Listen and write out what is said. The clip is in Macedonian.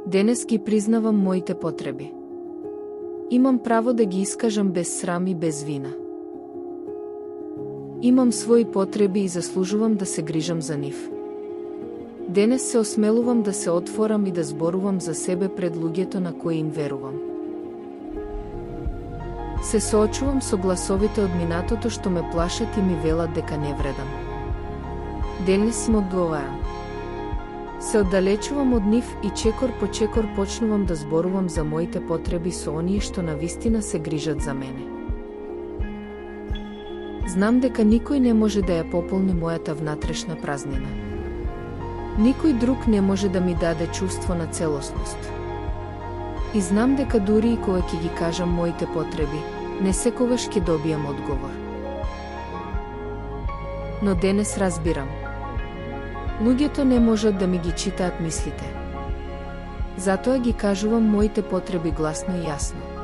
Денес ги признавам моите потреби. Имам право да ги искажам без срам и без вина. Имам своји потреби и заслужувам да се грижам за нив. Денес се осмелувам да се отворам и да зборувам за себе пред луѓето на кои им верувам. Се соочувам со гласовите од минатото што ме плашат и ми велат дека не вредам. Денес им одговарам. Се оддалечувам од нив и чекор по чекор почнувам да зборувам за моите потреби со оние што навистина се грижат за мене. Знам дека никој не може да ја пополни мојата внатрешна празнина. Никој друг не може да ми даде чувство на целосност. И знам дека дури и кога ќе ги кажам моите потреби, не секогаш ќе добијам одговор. Но денес разбирам. Луѓето не можат да ми ги читаат мислите. Затоа ги кажувам моите потреби гласно и јасно.